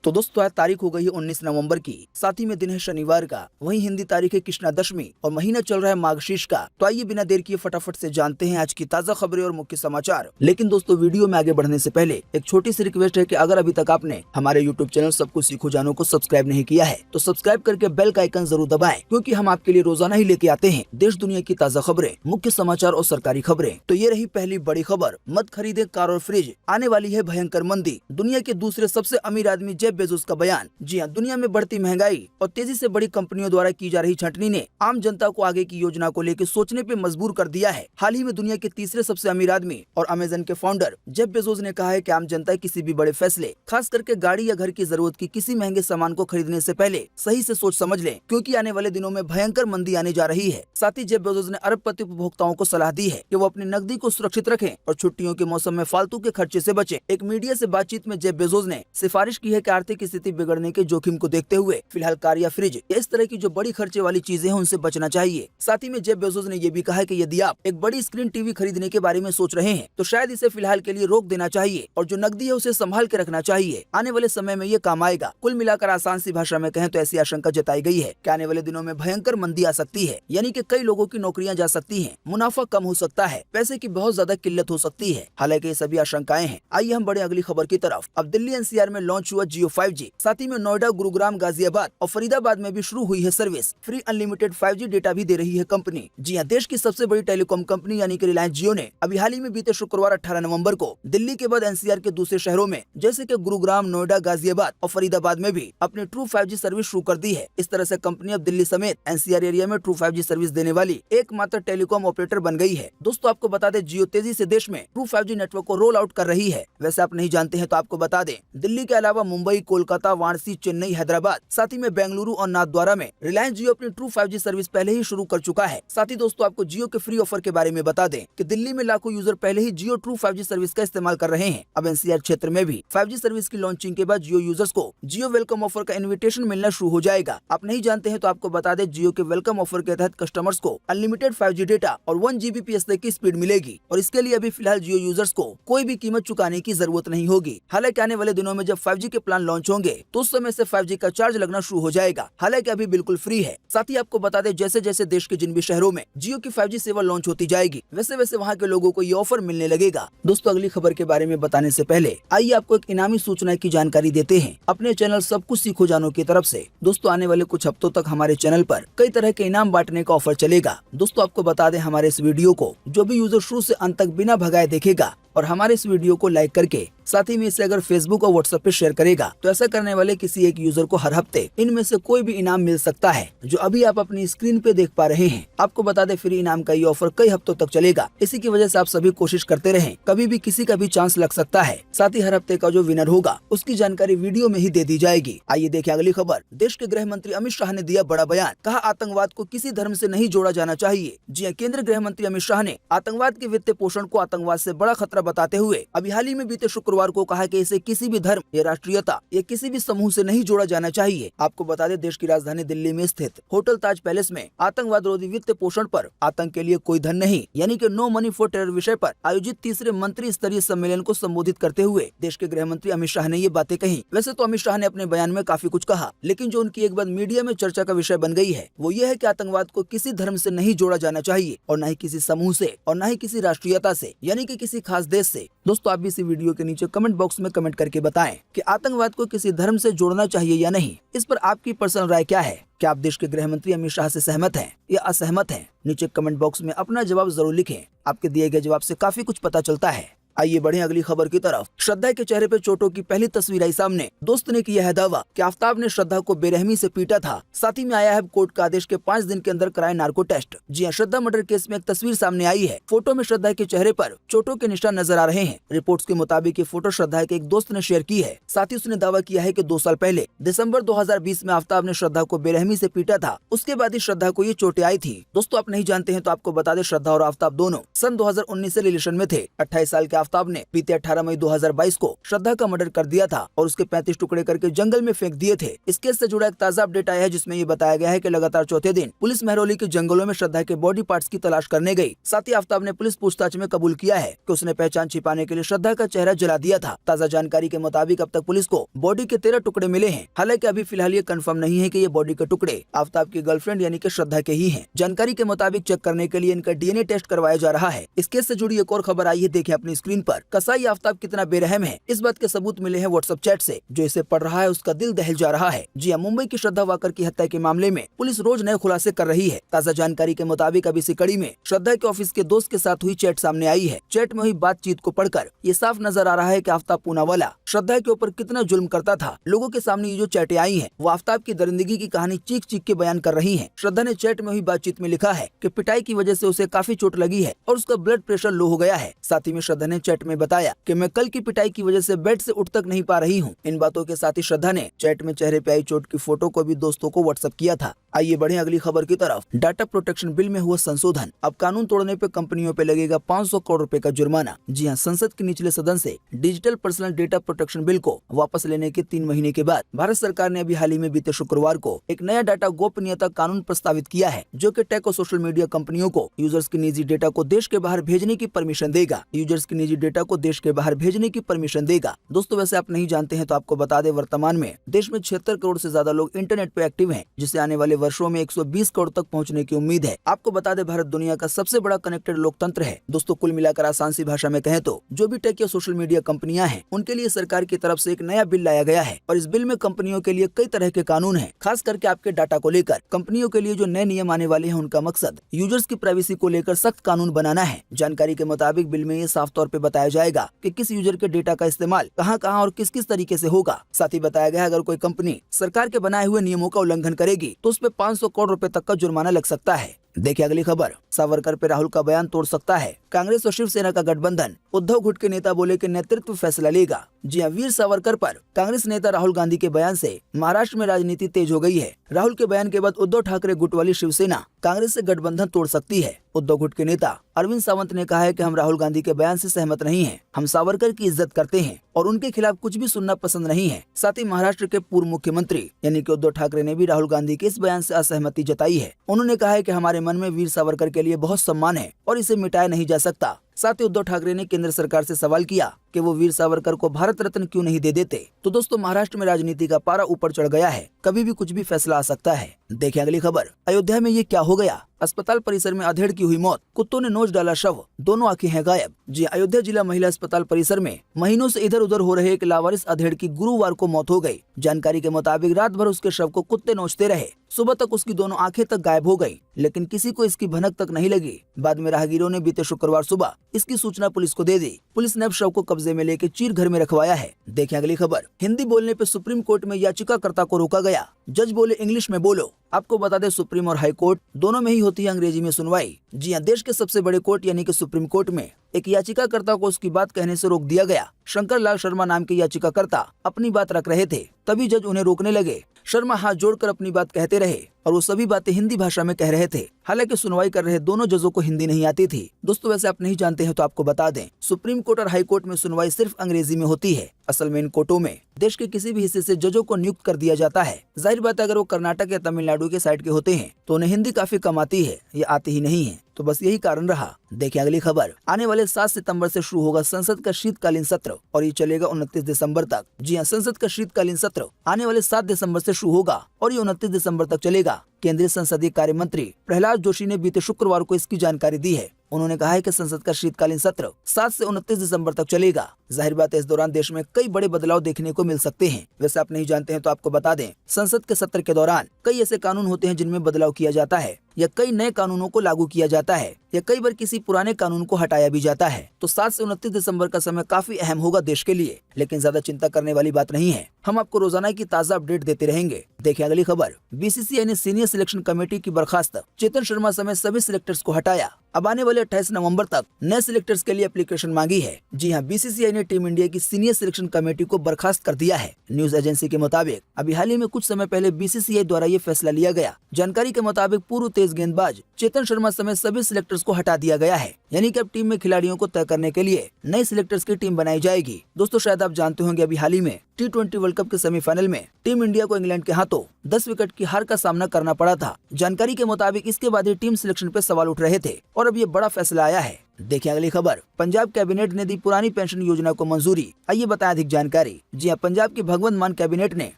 तो दोस्तों आज तारीख हो गई है 19 नवंबर की, साथ ही में दिन है शनिवार का, वहीं हिंदी तारीख है कृष्णा दशमी और महीना चल रहा है माघशीर्ष का। तो आइए बिना देर किए फटाफट से जानते हैं आज की ताजा खबरें और मुख्य समाचार। लेकिन दोस्तों वीडियो में आगे बढ़ने से पहले एक छोटी सी रिक्वेस्ट है कि अगर अभी तक आपने हमारे यूट्यूब चैनल सब कुछ सीखो जानो को सब्सक्राइब नहीं किया है तो सब्सक्राइब करके बेल का आइकन जरूर दबाएं, क्योंकि हम आपके लिए रोजाना ही लेके आते हैं देश दुनिया की ताजा खबरें, मुख्य समाचार और सरकारी खबरें। तो ये रही पहली बड़ी खबर, मत खरीदे कार और फ्रिज, आने वाली है भयंकर मंदी। दुनिया के दूसरे सबसे अमीर आदमी जेफ बेजोस का बयान। जी हाँ, दुनिया में बढ़ती महंगाई और तेजी से बड़ी कंपनियों द्वारा की जा रही छंटनी ने आम जनता को आगे की योजना को लेकर सोचने पे मजबूर कर दिया है। हाल ही में दुनिया के तीसरे सबसे अमीर आदमी और अमेज़न के फाउंडर जेफ बेजोस ने कहा है कि आम जनता किसी भी बड़े फैसले, खास करके गाड़ी या घर की जरूरत की किसी महंगे सामान को खरीदने से पहले सही से सोच समझ लें, क्योंकि आने वाले दिनों में भयंकर मंदी आने जा रही है। साथ ही जेफ बेजोस ने अरबपति उपभोक्ताओं को सलाह दी है कि वो अपनी नकदी को सुरक्षित रखें और छुट्टियों के मौसम में फालतू के खर्चे से बचें। एक मीडिया से बातचीत में जेफ बेजोस ने सिफारिश की है कि आर्थिक स्थिति बिगड़ने के जोखिम को देखते हुए फिलहाल कार या फ्रिज या इस तरह की जो बड़ी खर्चे वाली चीजें हैं उनसे बचना चाहिए। साथ ही में जेफ बेजोस ने यह भी कहा है कि यदि आप एक बड़ी स्क्रीन टीवी खरीदने के बारे में सोच रहे हैं तो शायद इसे फिलहाल के लिए रोक देना चाहिए और जो नकदी है उसे संभाल के रखना चाहिए, आने वाले समय में ये काम आएगा। कुल मिलाकर आसान सी भाषा में कहें तो ऐसी आशंका जताई गई है कि आने वाले दिनों में भयंकर मंदी आ सकती है, यानी कि कई लोगों की नौकरियां जा सकती हैं, मुनाफा कम हो सकता है, पैसे की बहुत ज्यादा किल्लत हो सकती है। हालांकि ये सभी आशंकाएं हैं। आइए हम बढ़े अगली खबर की तरफ। अब दिल्ली एनसीआर में लॉन्च हुआ जियो 5G, साथ ही में नोएडा, गुरुग्राम, गाजियाबाद और फरीदाबाद में भी शुरू हुई है service. Free unlimited 5G data भी दे रही है कंपनी। जी हाँ, देश की सबसे बड़ी टेलीकॉम कंपनी यानी कि रिलायंस जियो ने अभी हाल ही में बीते शुक्रवार 18 नवंबर को दिल्ली के बाद एनसीआर के दूसरे शहरों में जैसे कि गुरुग्राम, नोएडा, गाजियाबाद और फरीदाबाद में भी अपनी ट्रू 5G सर्विस शुरू कर दी है। इस तरह से कंपनी अब दिल्ली समेत एनसीआर एरिया में ट्रू 5G सर्विस देने वाली एकमात्र टेलीकॉम ऑपरेटर बन गई है। दोस्तों आपको बता दें, जियो तेजी से देश में ट्रू 5G नेटवर्क को रोल आउट कर रही है। वैसे आप नहीं जानते हैं तो आपको बता दें, दिल्ली के अलावा मुंबई, कोलकाता, वाराणसी, चेन्नई, हैदराबाद, साथ ही में बेंगलुरु और नाथद्वारा में रिलायंस जियो अपनी ट्रू 5G सर्विस पहले ही शुरू कर चुका है। साथ ही दोस्तों आपको जियो के फ्री ऑफर के बारे में बता दें कि दिल्ली में लाखों यूजर पहले ही जियो ट्रू 5G सर्विस का इस्तेमाल कर रहे हैं। अब एनसीआर क्षेत्र में भी 5G सर्विस की लॉन्चिंग के बाद जियो यूजर्स को जियो वेलकम ऑफर का इन्विटेशन मिलना शुरू हो जाएगा। आप नहीं जानते हैं तो आपको बता दें, जियो के वेलकम ऑफर के तहत कस्टमर्स को अनलिमिटेड 5G डेटा और 1 Gbps तक की स्पीड मिलेगी और इसके लिए अभी फिलहाल जियो यूजर्स को कोई भी कीमत चुकाने की जरूरत नहीं होगी। हालांकि आने वाले दिनों में जब 5G के प्लान लॉन्च होंगे तो उस समय से 5G का चार्ज लगना शुरू हो जाएगा। हालांकि अभी बिल्कुल फ्री है। साथ ही आपको बता दें, जैसे जैसे देश के जिन भी शहरों में जियो की 5G सेवा लॉन्च होती जाएगी वैसे वैसे वहाँ के लोगों को ये ऑफर मिलने लगेगा। दोस्तों अगली खबर के बारे में बताने से पहले आइए आपको एक इनामी सूचना की जानकारी देते हैं अपने चैनल सब कुछ सीखो जानो की तरफ से। दोस्तों आने वाले कुछ हफ्तों तक हमारे चैनल पर कई तरह के इनाम बांटने का ऑफर चलेगा। दोस्तों आपको बता दें, हमारे इस वीडियो को जो भी यूजर शुरू से अंत तक बिना भगाए देखेगा और हमारे इस वीडियो को लाइक करके साथ ही में इसे अगर फेसबुक और व्हाट्सएप पे शेयर करेगा तो ऐसा करने वाले किसी एक यूजर को हर हफ्ते इनमें से कोई भी इनाम मिल सकता है, जो अभी आप अपनी स्क्रीन पे देख पा रहे हैं। आपको बता दें, फ्री इनाम का ये ऑफर कई हफ्तों तक चलेगा। इसी की वजह से आप सभी कोशिश करते रहें, कभी भी किसी का भी चांस लग सकता है। साथ ही हर हफ्ते का जो विनर होगा उसकी जानकारी वीडियो में ही दे दी जाएगी। आइए देखें अगली खबर। देश के गृह मंत्री अमित शाह ने दिया बड़ा बयान, कहा आतंकवाद को किसी धर्म से नहीं जोड़ा जाना चाहिए। जी हाँ, केंद्रीय गृह मंत्री अमित शाह ने आतंकवाद के वित्तीय पोषण को आतंकवाद से बड़ा खतरा बताते हुए अभी हाल ही में बीते शुक्रवार को कहा कि इसे किसी भी धर्म या राष्ट्रीयता या किसी भी समूह से नहीं जोड़ा जाना चाहिए। आपको बता दें, देश की राजधानी दिल्ली में स्थित होटल ताज पैलेस में आतंकवाद रोधी वित्तीय पोषण पर आतंक के लिए कोई धन नहीं यानी कि नो मनी फॉर टेरर विषय पर आयोजित तीसरे मंत्री स्तरीय सम्मेलन को संबोधित करते हुए देश के गृह मंत्री अमित शाह ने ये बातें कही। वैसे तो अमित शाह ने अपने बयान में काफी कुछ कहा, लेकिन जो उनकी एक बात मीडिया में चर्चा का विषय बन गई है वो ये है कि आतंकवाद को किसी धर्म से नहीं जोड़ा जाना चाहिए और न ही किसी समूह से और न ही किसी राष्ट्रीयता से यानी कि किसी खास देश से। दोस्तों आप भी इसी वीडियो के नीचे कमेंट बॉक्स में कमेंट करके बताएं कि आतंकवाद को किसी धर्म से जोड़ना चाहिए या नहीं। इस पर आपकी पर्सनल राय क्या है? क्या आप देश के गृह मंत्री अमित शाह से सहमत हैं या असहमत हैं? नीचे कमेंट बॉक्स में अपना जवाब जरूर लिखें। आपके दिए गए जवाब से काफी कुछ पता चलता है। आइए बढ़े अगली खबर की तरफ। श्रद्धा के चेहरे पे चोटों की पहली तस्वीर आई सामने। दोस्त ने किया है दावा कि आफ्ताब ने श्रद्धा को बेरहमी से पीटा था। साथ ही में आया है कोर्ट का आदेश के 5 दिन के अंदर कराए नार्को टेस्ट। जी हाँ, श्रद्धा मर्डर केस में एक तस्वीर सामने आई है। फोटो में श्रद्धा के चेहरे पर चोटों के निशान नजर आ रहे हैं। रिपोर्ट्स के मुताबिक ये फोटो श्रद्धा के एक दोस्त ने शेयर की है। साथ ही उसने दावा किया है कि 2 साल पहले दिसंबर 2020 में आफ्ताब ने श्रद्धा को बेरहमी से पीटा था। उसके बाद ही श्रद्धा को ये चोटें आई थी। दोस्तों आप नहीं जानते हैं तो आपको बता दें, श्रद्धा और आफ्ताब दोनों सन 2019 से रिलेशन में थे। 28 साल के आफ्ताब ने बीते 18 मई 2022 को श्रद्धा का मर्डर कर दिया था और उसके 35 टुकड़े करके जंगल में फेंक दिए थे। इस केस से जुड़ा एक ताजा अपडेट आया है जिसमें ये बताया गया है कि लगातार चौथे दिन पुलिस महरौली के जंगलों में श्रद्धा के बॉडी पार्ट्स की तलाश करने गई। साथ ही आफ्ताब ने पुलिस पूछताछ में कबूल किया है कि उसने पहचान छिपाने के लिए श्रद्धा का चेहरा जला दिया था। ताजा जानकारी के मुताबिक अब तक पुलिस को बॉडी के 13 टुकड़े मिले हैं। हालांकि अभी फिलहाल ये कंफर्म नहीं है कि ये बॉडी के टुकड़े आफ्ताब की गर्लफ्रेंड यानी कि श्रद्धा के ही हैं। जानकारी के मुताबिक चेक करने के लिए इनका डीएनए टेस्ट करवाया जा रहा है। इस केस से जुड़ी एक और खबर आई है, देखें अपनी स्क्रीन पर। कसाई आफ्ताब कितना बेरहम है, इस बात के सबूत मिले हैं व्हाट्सएप चैट से। जो इसे पढ़ रहा है उसका दिल दहल जा रहा है। जी हां, मुंबई की श्रद्धा वाकर की हत्या के मामले में पुलिस रोज नए खुलासे कर रही है। ताजा जानकारी के मुताबिक अब इसी कड़ी में श्रद्धा के ऑफिस के दोस्त के साथ हुई चैट सामने आई है। चैट में हुई बातचीत को पढ़कर ये साफ नजर आ रहा है कि आफ्ताब पूनावाला श्रद्धा के ऊपर कितना जुल्म करता था। लोगों के सामने ये जो चैटें आई हैं, वो आफ्ताब की दरिंदगी की कहानी चीख चीख के बयान कर रही हैं। श्रद्धा ने चैट में हुई बातचीत में लिखा है कि पिटाई की वजह से उसे काफी चोट लगी है और उसका ब्लड प्रेशर लो हो गया है। साथ ही में श्रद्धा ने चैट में बताया कि मैं कल की पिटाई की वजह से बेड से उठ तक नहीं पा रही हूँ। इन बातों के साथ ही श्रद्धा ने चैट में चेहरे पे आई चोट की फोटो को भी दोस्तों को व्हाट्सएप किया था। आइए बढ़े अगली खबर की तरफ। डाटा प्रोटेक्शन बिल में हुआ संशोधन, अब कानून तोड़ने पे कंपनियों पे लगेगा 500 करोड़ रुपए का जुर्माना। जी हां, संसद के निचले सदन से digital personal data protection bill को वापस लेने के 3 महीने के बाद भारत सरकार ने अभी हाल ही में बीते शुक्रवार को एक नया डाटा गोपनीयता कानून प्रस्तावित किया है, जो कि टेक और सोशल मीडिया कंपनियों को यूजर्स की निजी डेटा को देश के बाहर भेजने की परमिशन देगा। यूजर्स की निजी डेटा को देश के बाहर भेजने की परमिशन देगा। दोस्तों, वैसे आप नहीं जानते हैं तो आपको बता दें, वर्तमान में देश में 76 करोड़ से ज्यादा लोग इंटरनेट पे एक्टिव हैं, जिसे आने वाले वर्षों में 120 करोड़ तक पहुंचने की उम्मीद है। आपको बता दें, भारत दुनिया का सबसे बड़ा कनेक्टेड लोकतंत्र है। दोस्तों, कुल मिलाकर आसान सी भाषा में कहें तो जो भी टेक या सोशल मीडिया कंपनियां हैं, उनके लिए सरकार की तरफ से एक नया बिल लाया गया है और इस बिल में कंपनियों के लिए कई तरह के कानून हैं। खास करके आपके डाटा को लेकर कंपनियों के लिए जो नए नियम आने वाले हैं, उनका मकसद यूजर्स की प्राइवेसी को लेकर सख्त कानून बनाना है। जानकारी के मुताबिक बिल में ये साफ तौर पे बताया जाएगा कि किस यूजर के डेटा का इस्तेमाल कहां-कहां और किस किस तरीके से होगा। साथ ही बताया गया, अगर कोई कंपनी सरकार के बनाए हुए नियमों का उल्लंघन करेगी तो उस पे 500 करोड़ रुपए तक का जुर्माना लग सकता है। देखिए अगली खबर। सावरकर पे राहुल का बयान तोड़ सकता है कांग्रेस और शिवसेना का गठबंधन, उद्धव गुट के नेता बोले कि नेतृत्व फैसला लेगा। जी हां, वीर सावरकर पर कांग्रेस नेता राहुल गांधी के बयान से महाराष्ट्र में राजनीति तेज हो गई है। राहुल के बयान के बाद उद्धव ठाकरे गुट वाली शिवसेना कांग्रेस से गठबंधन तोड़ सकती है। उद्धव गुट के नेता अरविंद सावंत ने कहा है कि हम राहुल गांधी के बयान से सहमत नहीं हैं। हम सावरकर की इज्जत करते हैं और उनके खिलाफ कुछ भी सुनना पसंद नहीं है। साथ ही महाराष्ट्र के पूर्व मुख्यमंत्री यानी कि उद्धव ठाकरे ने भी राहुल गांधी के इस बयान से असहमति जताई है। उन्होंने कहा है कि हमारे मन में वीर सावरकर के लिए बहुत सम्मान है और इसे मिटाया नहीं जा सकता। साथ ही उद्धव ठाकरे ने केंद्र सरकार से सवाल किया कि वो वीर सावरकर को भारत रत्न क्यों नहीं दे देते। तो दोस्तों, महाराष्ट्र में राजनीति का पारा ऊपर चढ़ गया है, कभी भी कुछ भी फैसला आ सकता है। देखिए अगली खबर। अयोध्या में ये क्या हो गया, अस्पताल परिसर में अधेड़ की हुई मौत, कुत्तों ने नोच डाला शव, दोनों आंखें हैं गायब। जी, अयोध्या जिला महिला अस्पताल परिसर में महीनों से इधर उधर हो रहे एक लावारिस अधेड़ की गुरुवार को मौत हो गई। जानकारी के मुताबिक रात भर उसके शव को कुत्ते नोचते रहे। सुबह तक उसकी दोनों आंखें तक गायब हो गई, लेकिन किसी को इसकी भनक तक नहीं लगी। बाद में राहगीरों ने बीते शुक्रवार सुबह इसकी सूचना पुलिस को दे दी। पुलिस ने अब शव को कब्जे में लेकर चीर घर में रखवाया है। देखें अगली खबर। हिंदी बोलने पे सुप्रीम कोर्ट में याचिकाकर्ता को रोका गया, जज बोले इंग्लिश में बोलो। आपको बता दें, सुप्रीम और हाई कोर्ट दोनों में ही होती है अंग्रेजी में सुनवाई। जी हां, देश के सबसे बड़े कोर्ट यानी कि सुप्रीम कोर्ट में एक याचिकाकर्ता को उसकी बात कहने से रोक दिया गया। शंकर लाल शर्मा नाम के याचिकाकर्ता अपनी बात रख रहे थे, तभी जज उन्हें रोकने लगे। शर्मा हाथ जोड़कर अपनी बात कहते रहे और वो सभी बातें हिंदी भाषा में कह रहे थे। हालांकि सुनवाई कर रहे दोनों जजों को हिंदी नहीं आती थी। दोस्तों, वैसे आप नहीं जानते हैं तो आपको बता दें, सुप्रीम कोर्ट और हाई कोर्ट में सुनवाई सिर्फ अंग्रेजी में होती है। असल में इन कोर्टों में देश के किसी भी हिस्से से जजों को नियुक्त कर दिया जाता है। जाहिर बात है, अगर वो कर्नाटक या तमिलनाडु के साइड के होते हैं तो उन्हें हिंदी काफी कम आती है, ये आती ही नहीं है। तो बस यही कारण रहा। देखिए अगली खबर। आने वाले 7 सितंबर से शुरू होगा संसद का शीतकालीन सत्र और ये चलेगा 29 दिसंबर तक। जी हां, संसद का शीतकालीन सत्र आने वाले 7 दिसंबर से शुरू होगा और ये 29 दिसंबर तक चलेगा। केंद्रीय संसदीय कार्य मंत्री प्रहलाद जोशी ने बीते शुक्रवार को इसकी जानकारी दी है। उन्होंने कहा है कि संसद का शीतकालीन सत्र 7 से 29 दिसंबर तक चलेगा। जाहिर बात है, इस दौरान देश में कई बड़े बदलाव देखने को मिल सकते हैं। वैसे आप नहीं जानते हैं तो आपको बता दें, संसद के सत्र के दौरान कई ऐसे कानून होते हैं जिनमें बदलाव किया जाता है या कई नए कानूनों को लागू किया जाता है या कई बार किसी पुराने कानून को हटाया भी जाता है। तो 7 से 29 दिसंबर का समय काफी अहम होगा देश के लिए, लेकिन ज्यादा चिंता करने वाली बात नहीं है। हम आपको रोजाना की ताजा अपडेट देते रहेंगे। देखिए अगली खबर। बीसीसीआई ने सीनियर सिलेक्शन कमेटी की बर्खास्त चेतन शर्मा समेत सभी सिलेक्टर्स को हटाया। अब आने वाले 28 नवंबर तक नए सिलेक्टर्स के लिए एप्लीकेशन मांगी है। जी हां, बीसीसीआई ने ने टीम इंडिया की सीनियर सिलेक्शन कमेटी को बर्खास्त कर दिया है। न्यूज एजेंसी के मुताबिक अभी हाल ही में कुछ समय पहले बीसीसीआई द्वारा ये फैसला लिया गया। जानकारी के मुताबिक पूर्व तेज गेंदबाज चेतन शर्मा समेत सभी सिलेक्टर्स को हटा दिया गया है, यानी कि अब टीम में खिलाड़ियों को तय करने के लिए नए सिलेक्टर्स की टीम बनाई जाएगी। दोस्तों, शायद आप जानते होंगे अभी हाल ही में T20 वर्ल्ड कप के सेमीफाइनल में टीम इंडिया को इंग्लैंड के हाथों 10 विकेट की हार का सामना करना पड़ा था। जानकारी के मुताबिक इसके बाद ही टीम सिलेक्शन पे सवाल उठ रहे थे और अब ये बड़ा फैसला आया है। देखिए अगली खबर, पंजाब कैबिनेट ने दी पुरानी पेंशन योजना को मंजूरी। आइए बताएं अधिक जानकारी। जी हां, पंजाब की भगवंत मान कैबिनेट ने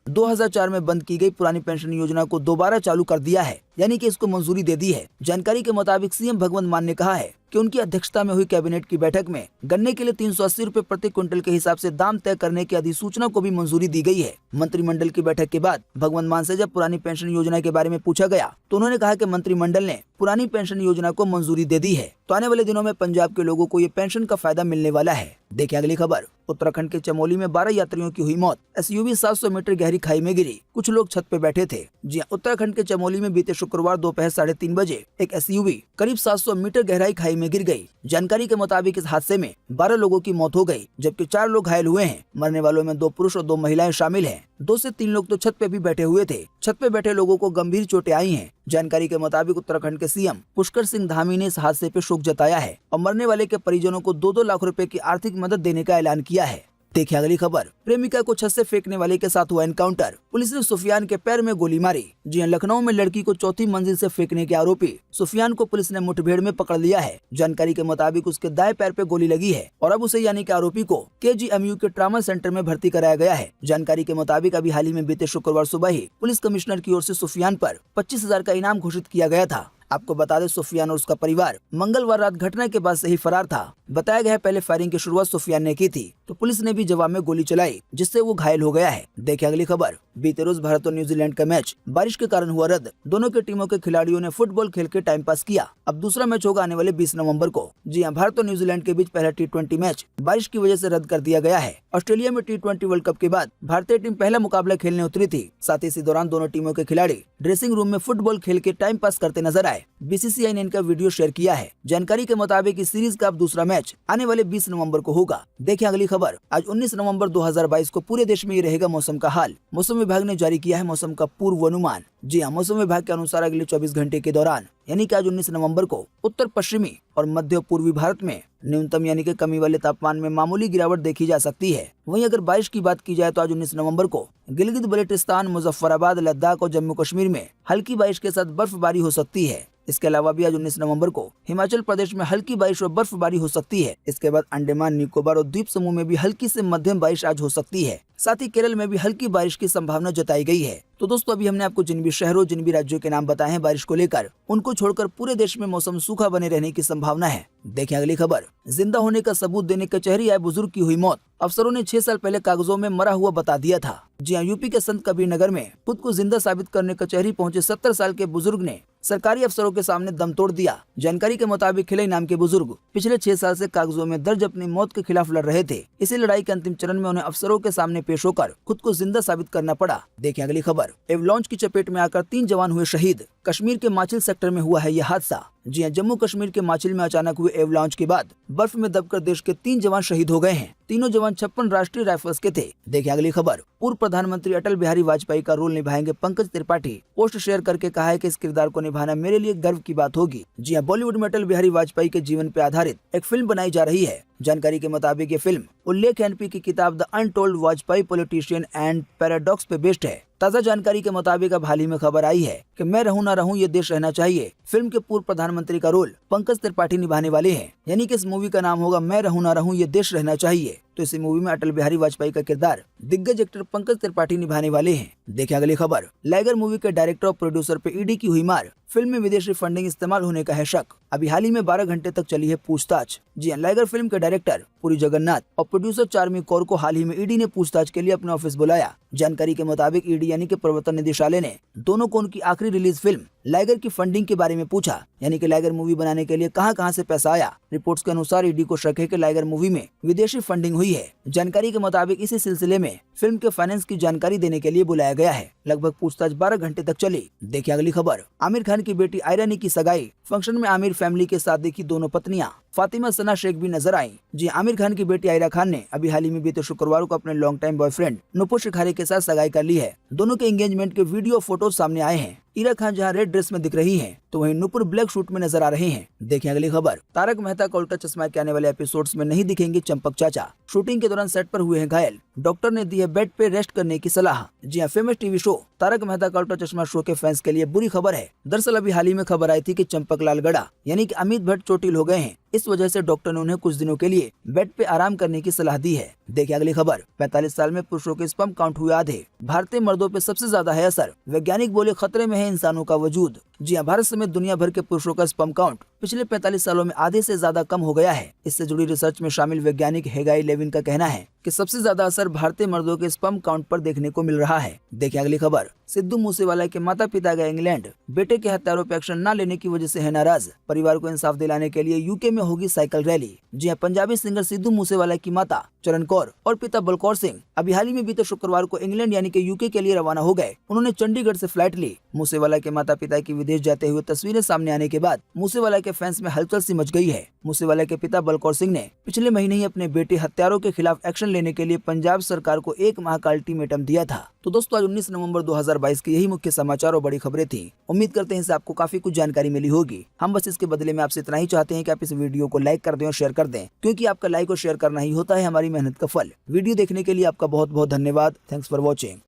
2004 में बंद की गई पुरानी पेंशन योजना को दोबारा चालू कर दिया है, यानी कि इसको मंजूरी दे दी है। जानकारी के मुताबिक सीएम भगवंत मान ने कहा है कि उनकी अध्यक्षता में हुई कैबिनेट की बैठक में गन्ने के लिए 380 रुपए प्रति क्विंटल के हिसाब से दाम तय करने की अधिसूचना को भी मंजूरी दी गई है। मंत्रिमंडल की बैठक के बाद भगवंत मान से जब पुरानी पेंशन योजना के बारे में पूछा गया तो उन्होंने कहा कि मंत्रिमंडल ने पुरानी पेंशन योजना को मंजूरी दे दी है, तो आने वाले दिनों में पंजाब के लोगों को ये पेंशन का फायदा मिलने वाला है। देखिए अगली खबर, उत्तराखंड के चमोली में 12 यात्रियों की हुई मौत। एसयूवी 700 मीटर गहरी खाई में गिरी, कुछ लोग छत पे बैठे थे। जी हां, उत्तराखंड के चमोली में बीते शुक्रवार दोपहर 3:30 बजे एक एसयूवी करीब 700 मीटर गहराई खाई में गिर गई। जानकारी के मुताबिक इस हादसे में 12 लोगों की मौत हो गई, जबकि 4 लोग घायल हुए हैं। मरने वालों में 2 पुरुष और 2 महिलाएं शामिल हैं। 2 से 3 लोग तो छत पे भी बैठे हुए थे। छत पे बैठे लोगों को गंभीर चोटें आई हैं। जानकारी के मुताबिक उत्तराखंड के सीएम पुष्कर सिंह धामी ने इस हादसे पे शोक जताया है और मरने वाले के परिजनों को 2-2 लाख रुपए की आर्थिक मदद देने का ऐलान किया है। देखिए अगली खबर, प्रेमिका को छत से फेंकने वाले के साथ हुआ एनकाउंटर। पुलिस ने सुफियान के पैर में गोली मारी। जी हां, लखनऊ में लड़की को 4थी मंजिल से फेंकने के आरोपी सुफियान को पुलिस ने मुठभेड़ में पकड़ लिया है। जानकारी के मुताबिक उसके दाएं पैर पे गोली लगी है और अब उसे यानी कि आरोपी को KGMU के ट्रॉमा सेंटर में भर्ती कराया गया है। जानकारी के मुताबिक अभी हाल ही में बीते शुक्रवार सुबह ही पुलिस कमिश्नर की ओर से सुफियान पर 25,000 का इनाम घोषित किया गया था। आपको बता दें, सुफियान और उसका परिवार मंगलवार रात घटना के बाद से ही फरार था। बताया गया है पहले फायरिंग की शुरुआत सुफियान ने की थी, तो पुलिस ने भी जवाब में गोली चलाई, जिससे वो घायल हो गया है। देखिए अगली खबर, बीते रोज भारत और न्यूजीलैंड का मैच बारिश के कारण हुआ रद्द। दोनों की टीमों के खिलाड़ियों ने फुटबॉल खेल के टाइम पास किया। अब दूसरा मैच होगा आने वाले 20 नवंबर को। जी हां, भारत और न्यूजीलैंड के बीच पहला T20 मैच बारिश की वजह से रद्द कर दिया गया है। ऑस्ट्रेलिया में T20 वर्ल्ड कप के बाद भारतीय टीम पहला मुकाबला खेलने उतरी थी। साथ ही इसी दौरान दोनों टीमों के खिलाड़ी ड्रेसिंग रूम में फुटबॉल खेल के टाइम पास करते नजर आए। बीसीसीआई ने इनका वीडियो शेयर किया है। जानकारी के मुताबिक इस सीरीज का अब दूसरा मैच आने वाले 20 नवंबर को होगा। देखिए अगली खबर, आज 19 नवंबर 2022 को पूरे देश में ये रहेगा मौसम का हाल। मौसम विभाग ने जारी किया है मौसम का पूर्वानुमान। जी हां, मौसम विभाग के अनुसार अगले 24 घंटे के दौरान यानी कि आज 19 नवंबर को उत्तर पश्चिमी और मध्य पूर्वी भारत में न्यूनतम यानी कि कमी वाले तापमान में मामूली गिरावट देखी जा सकती है। वहीं अगर बारिश की बात की जाए तो आज 19 नवंबर को गिलगित बल्टिस्तान, मुजफ्फराबाद, लद्दाख और जम्मू कश्मीर में हल्की बारिश के साथ बर्फबारी हो सकती है। इसके अलावा भी आज 19 नवंबर को हिमाचल प्रदेश में हल्की बारिश और बर्फबारी हो सकती है। इसके बाद अंडमान निकोबार और द्वीप समूह में भी हल्की से मध्यम बारिश आज हो सकती है। साथ ही केरल में भी हल्की बारिश की संभावना जताई गई है। तो दोस्तों, अभी हमने आपको जिन भी शहरों, जिन भी राज्यों के नाम बताए हैं बारिश को लेकर, उनको छोड़कर पूरे देश में मौसम सूखा बने रहने की संभावना है। देखिए अगली खबर, जिंदा होने का सबूत देने कचहरी आए बुजुर्ग की हुई मौत। अफसरों ने 6 साल पहले कागजों में मरा हुआ बता दिया था। जी हां, यूपी के संत कबीर नगर में खुद को जिंदा साबित करने कचहरी पहुंचे 70 साल के बुजुर्ग ने सरकारी अफसरों के सामने दम तोड़ दिया। जानकारी के मुताबिक खिलई नाम के बुजुर्ग पिछले 6 साल से कागजों में दर्ज अपनी मौत के खिलाफ लड़ रहे थे। इसी लड़ाई के अंतिम चरण में उन्हें अफसरों के सामने पेश होकर खुद को जिंदा साबित करना पड़ा। देखिए अगली खबर, एवलांच की चपेट में आकर 3 जवान हुए शहीद। कश्मीर के माचिल सेक्टर में हुआ है यह हादसा। जी हां, जम्मू कश्मीर के माचिल में अचानक हुए एवलांच के बाद बर्फ में दबकर देश के 3 जवान शहीद हो गए हैं। तीनों जवान 56 राष्ट्रीय राइफल्स के थे। देखिए अगली खबर, पूर्व प्रधानमंत्री अटल बिहारी वाजपेयी का रोल निभाएंगे पंकज त्रिपाठी। पोस्ट शेयर करके कहा है कि इस किरदार को निभाना मेरे लिए गर्व की बात होगी। जी हां, बॉलीवुड में अटल बिहारी वाजपेयी के जीवन पर आधारित एक फिल्म बनाई जा रही है। जानकारी के मुताबिक ये फिल्म उल्लेख एनपी की किताब the untold Vajpayee politician and paradox पे बेस्ड है। ताजा जानकारी के मुताबिक अब हाल ही में खबर आई है कि मैं रहूं ना रहूं ये देश रहना चाहिए फिल्म के पूर्व प्रधानमंत्री का रोल पंकज त्रिपाठी निभाने वाले हैं। यानी कि इस मूवी का नाम होगा मैं रहूं ना रहूं ये देश रहना चाहिए। तो इस मूवी में अटल बिहारी वाजपेयी का किरदार दिग्गज एक्टर पंकज त्रिपाठी निभाने वाले हैं। देखिए अगली खबर, लाइगर मूवी के डायरेक्टर और प्रोड्यूसर पे ईडी की हुई मार। फिल्म में विदेशी फंडिंग इस्तेमाल होने का है शक। अभी हाल ही में 12 घंटे तक चली है पूछताछ। जी हां, लाइगर फिल्म के डायरेक्टर पुरी जगन्नाथ और प्रोड्यूसर चार्मी कौर को हाल ही में ईडी ने पूछताछ के लिए अपने ऑफिस बुलाया। जानकारी के मुताबिक ईडी यानी कि प्रवर्तन निदेशालय ने दोनों को उनकी आखिरी रिलीज फिल्म लाइगर की फंडिंग के बारे में पूछा, यानी कि लाइगर मूवी बनाने के लिए कहां से पैसा आया। रिपोर्ट्स के अनुसार ईडी को शक है कि लाइगर मूवी में विदेशी फंडिंग हुई है। जानकारी के मुताबिक इसी सिलसिले में फिल्म के फाइनेंस की जानकारी देने के लिए बुलाया गया है। लगभग पूछताछ 12 घंटे तक चली। देखिए अगली खबर, आमिर खान की बेटी आयरा की सगाई। फंक्शन में आमिर फैमिली के साथ देखी दोनों पत्नियां। फातिमा सना शेख भी नजर आई। जी आमिर खान की बेटी आयरा खान ने अभी हाल ही में बीते शुक्रवार को अपने लॉन्ग टाइम बॉयफ्रेंड नुपुर शिखारी के साथ सगाई कर ली है। दोनों के एंगेजमेंट के वीडियो फोटो सामने आए हैं। इरा खान जहां रेड ड्रेस में दिख रही हैं, तो वहीं नुपुर ब्लैक सूट में नजर आ रहे हैं। देखें अगली खबर। तारक मेहता का उल्टा चश्मा के आने वाले एपिसोड्स में नहीं दिखेंगे चंपक चाचा। शूटिंग के दौरान सेट पर हुए हैं घायल, डॉक्टर ने दी है बेड पे रेस्ट करने की सलाह। जी हां, famous TV show Taarak Mehta Ka Ooltah चश्मा शो के फैंस के लिए बुरी खबर है। दरअसल अभी हाल ही में खबर आई थी कि चंपक लाल गड़ा यानी कि अमित भट्ट चोटिल हो गए हैं। इस वजह से डॉक्टर ने उन्हें कुछ दिनों के लिए बेड पे आराम करने की सलाह दी है। देखिए अगली खबर। 45 साल में पुरुषों के स्पर्म काउंट हुए आधे, भारतीय मर्दों पे सबसे ज्यादा है असर। वैज्ञानिक बोले खतरे में है इंसानों का वजूद। जी हां, भारत समेत दुनिया भर के पुरुषों का स्पर्म काउंट पिछले 45 सालों में आधे से ज्यादा कम हो गया है। इससे जुड़ी रिसर्च में शामिल वैज्ञानिक हेगाई लेविन का कहना है कि सबसे ज्यादा असर भारतीय मर्दों के स्पर्म काउंट पर देखने को मिल रहा है। देखिए अगली खबर। सिद्धू मूसेवाला के माता पिता गए इंग्लैंड, बेटे के हत्यारों पर एक्शन न लेने की वजह से है नाराज। परिवार को इंसाफ दिलाने के लिए यूके में होगी साइकिल रैली। जी हां, पंजाबी सिंगर सिद्धू मूसेवाला की माता चरण कौर और पिता बलकौर सिंह अभी हाल ही में बीते शुक्रवार को इंग्लैंड यानी कि यूके के लिए रवाना हो गए। उन्होंने चंडीगढ़ से फ्लाइट ली। मूसेवाला के माता पिता की विदेश जाते हुए तस्वीरें सामने आने के बाद मूसेवाला के फैंस में हलचल सी मच गई है। मूसेवाला के पिता बलकौर सिंह ने पिछले महीने ही अपने बेटे हत्यारों के खिलाफ एक्शन लेने के लिए पंजाब सरकार को 1 माह का अल्टीमेटम दिया था। तो दोस्तों, आज 19 नवंबर 2022 की यही मुख्य समाचार और बड़ी खबरें थी। उम्मीद करते हैं इससे आपको काफी कुछ जानकारी मिली होगी। हम बस इसके बदले में आपसे इतना ही चाहते हैं कि आप इस वीडियो को लाइक कर दें और शेयर कर दें, क्योंकि आपका लाइक और शेयर करना ही होता है हमारी मेहनत का फल। वीडियो देखने के लिए आपका बहुत बहुत धन्यवाद। Thanks for watching.